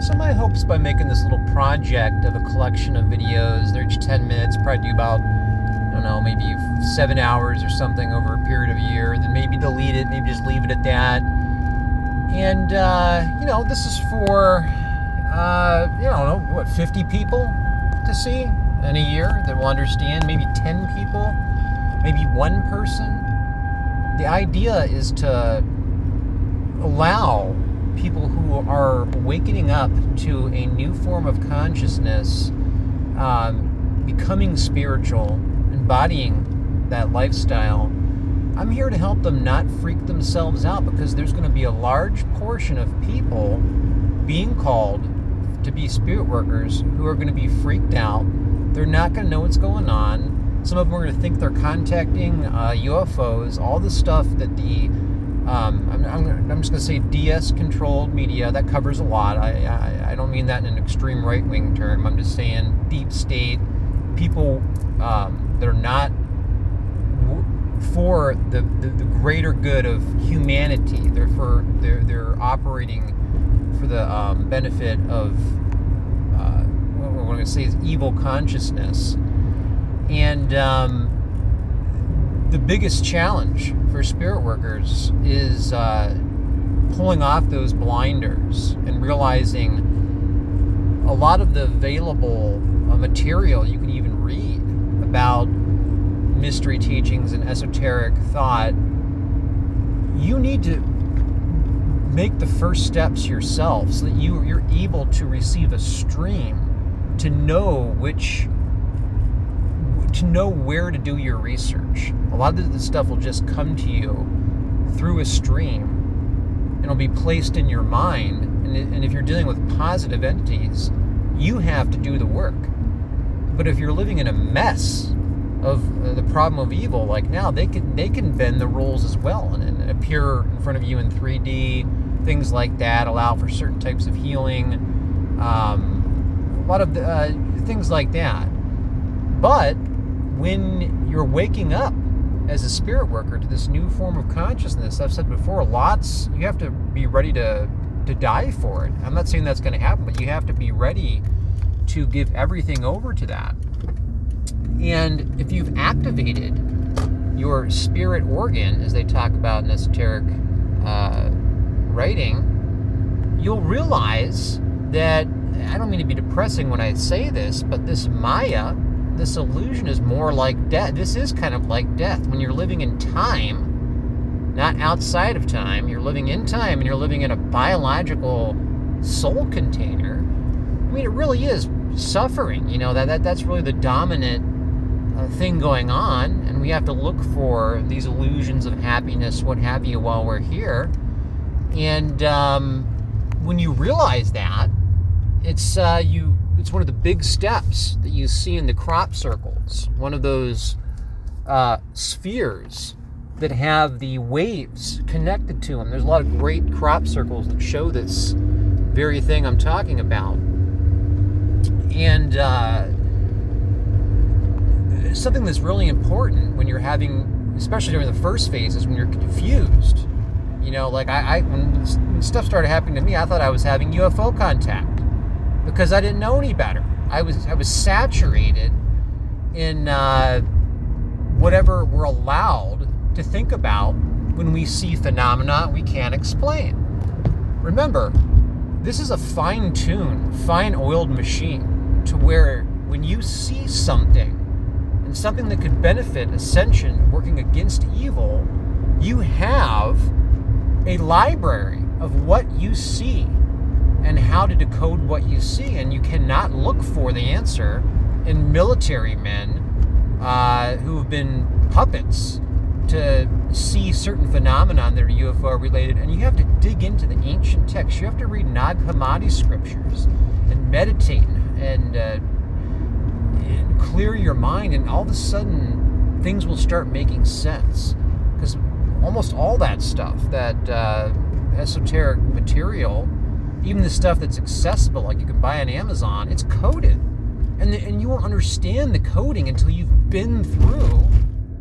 So my hopes by making this little project of a collection of videos, they're each 10 minutes, probably do about, I don't know, maybe 7 hours or something over a period of a year, then maybe delete it, maybe just leave it at that. And, this is for, 50 people to see in a year that will understand, maybe 10 people, maybe one person. The idea is to allow people who are awakening up to a new form of consciousness, becoming spiritual, embodying that lifestyle. I'm here to help them not freak themselves out, because there's going to be a large portion of people being called to be spirit workers who are going to be freaked out. They're not going to know what's going on. Some of them are going to think they're contacting UFOs, all the stuff that the I'm just going to say DS-controlled media, that covers a lot. I don't mean that in an extreme right-wing term. I'm just saying deep state, people that are not for the greater good of humanity. They're operating for the benefit of what I'm going to say is evil consciousness. And the biggest challenge for spirit workers is pulling off those blinders and realizing a lot of the available material you can even read about mystery teachings and esoteric thought, you need to make the first steps yourself so that you're able to receive a stream to know where to do your research. A lot of the stuff will just come to you through a stream and it'll be placed in your mind. And if you're dealing with positive entities, you have to do the work. But if you're living in a mess of the problem of evil, like now, they can bend the rules as well and appear in front of you in 3D, things like that, allow for certain types of healing, a lot of things like that. But when you're waking up as a spirit worker to this new form of consciousness, I've said before, you have to be ready to die for it. I'm not saying that's going to happen, but you have to be ready to give everything over to that. And if you've activated your spirit organ, as they talk about in esoteric writing, you'll realize that, I don't mean to be depressing when I say this, but this Maya, this illusion is more like death. This is kind of like death. When you're living in time, not outside of time, you're living in time and you're living in a biological soul container. I mean, it really is suffering. That's really the dominant thing going on, and we have to look for these illusions of happiness, what have you, while we're here. And when you realize that, it's one of the big steps that you see in the crop circles, one of those spheres that have the waves connected to them. There's a lot of great crop circles that show this very thing I'm talking about. And something that's really important when you're having, especially during the first phases, when you're confused. When stuff started happening to me, I thought I was having UFO contact because I didn't know any better. I was saturated in whatever we're allowed to think about when we see phenomena we can't explain. Remember, this is a fine-tuned, fine-oiled machine to where when you see something, and something that could benefit ascension, working against evil, you have a library of what you see and how to decode what you see. And you cannot look for the answer in military men who have been puppets to see certain phenomena that are UFO related. And you have to dig into the ancient texts. You have to read Nag Hammadi scriptures and meditate and clear your mind, and all of a sudden things will start making sense, because almost all that stuff, that esoteric material, even the stuff that's accessible, like you can buy on Amazon, it's coded, and you won't understand the coding until you've been through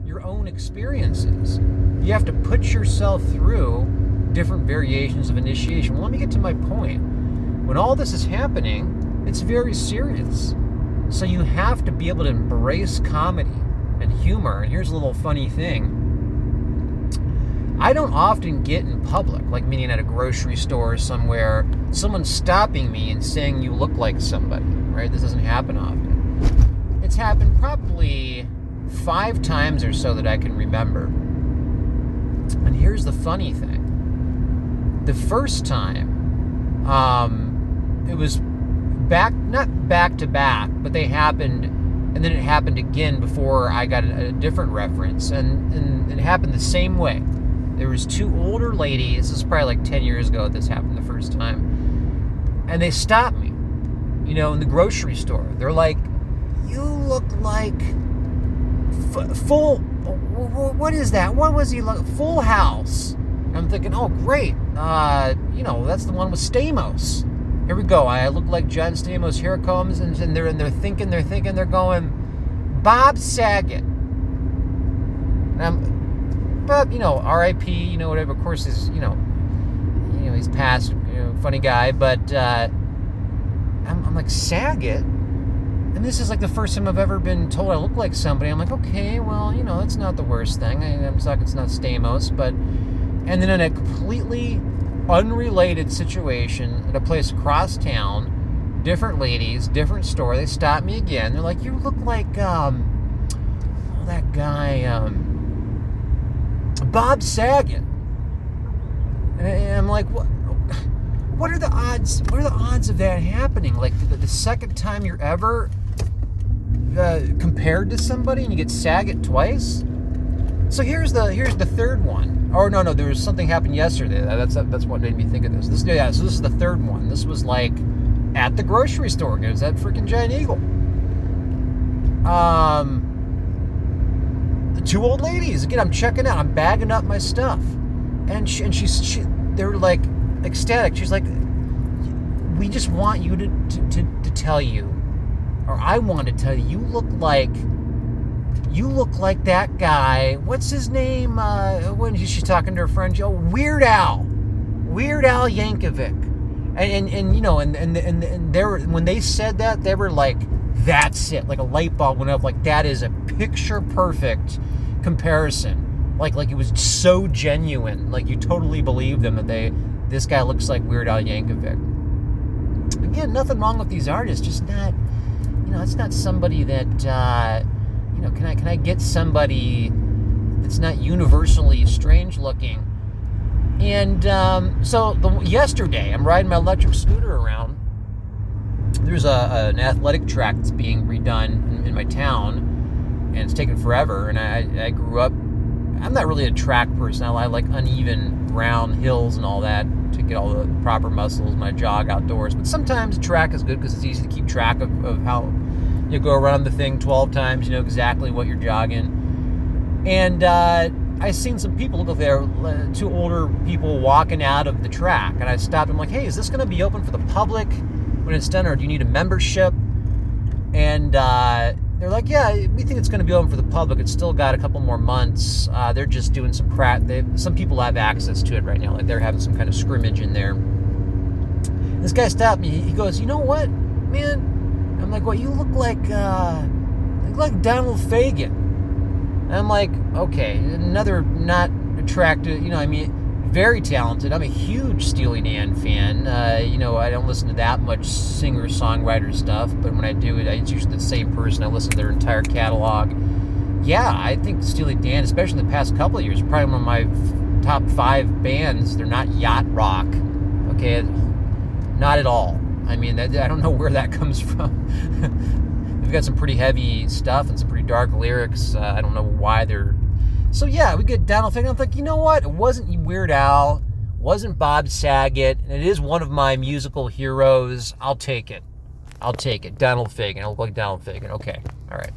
your own experiences. You have to put yourself through different variations of initiation. Well, let me get to my point. when all this is happening, it's very serious. So you have to be able to embrace comedy and humor. And here's a little funny thing. I don't often get in public, like meaning at a grocery store or somewhere, someone stopping me and saying you look like somebody, right? This doesn't happen often. It's happened probably 5 times or so that I can remember. And here's the funny thing. The first time, it was not back to back, but they happened, and then it happened again before I got a different reference, and it happened the same way. There was 2 older ladies, this is probably like 10 years ago that this happened the first time, and they stopped me, in the grocery store. They're like, you look like full, what is that? What was he like? Full House. And I'm thinking, oh, great. That's the one with Stamos. Here we go. I look like John Stamos. Here it comes. And they're thinking, they're going, Bob Saget. But, R.I.P., whatever. Of course, he's passed, funny guy. But I'm like, Saget? And this is like the first time I've ever been told I look like somebody. I'm like, okay, well, that's not the worst thing. I'm sorry it's not Stamos. But, and then in a completely unrelated situation at a place across town, different ladies, different store, they stopped me again. They're like, you look like, that guy, Bob Saget. And I'm like, what are the odds? What are the odds of that happening? Like the second time you're ever compared to somebody and you get Saget twice? So here's the third one. Oh no, there was something happened yesterday. That's what made me think of this. So this is the third one. This was like at the grocery store. It was that freaking Giant Eagle. The 2 old ladies. Again, I'm checking out. I'm bagging up my stuff, and they're like ecstatic. She's like, we just want you to tell you, or I want to tell you, you look like that guy. What's his name? When she's talking to her friend, Weird Al Yankovic. And they were, when they said that, they were like, that's it. Like a light bulb went up. Like that is a picture perfect comparison. Like it was so genuine. Like you totally believe them that this guy looks like Weird Al Yankovic. Again, nothing wrong with these artists. Just not, it's not somebody that, can I get somebody that's not universally strange looking? And yesterday, I'm riding my electric scooter around. There's an athletic track that's being redone in my town, and it's taken forever. And I grew up, I'm not really a track person. I like uneven ground, hills, and all that to get all the proper muscles when I jog outdoors. But sometimes track is good because it's easy to keep track of how you go around the thing 12 times, you know exactly what you're jogging. And I seen some people over there, 2 older people walking out of the track, and I stopped. I'm like, hey, is this going to be open for the public when it's done, or do you need a membership? And they're like, yeah, we think it's going to be open for the public. It's still got a couple more months. They're just doing some some people have access to it right now. Like they're having some kind of scrimmage in there. This guy stopped me. He goes, you know what, man? I'm like, what? You look like Donald Fagen. And I'm like, okay, another not attractive, very talented. I'm a huge Steely Dan fan. I don't listen to that much singer-songwriter stuff, but when I do it, it's usually the same person. I listen to their entire catalog. Yeah, I think Steely Dan, especially in the past couple of years, are probably one of my top 5 bands. They're not yacht rock, okay? Not at all. I mean, I don't know where that comes from. They've got some pretty heavy stuff and some pretty dark lyrics. I don't know why they're... So yeah, we get Donald Fagen. I'm like, you know what? It wasn't Weird Al, wasn't Bob Saget, and it is one of my musical heroes. I'll take it. Donald Fagen. I look like Donald Fagen. Okay, all right.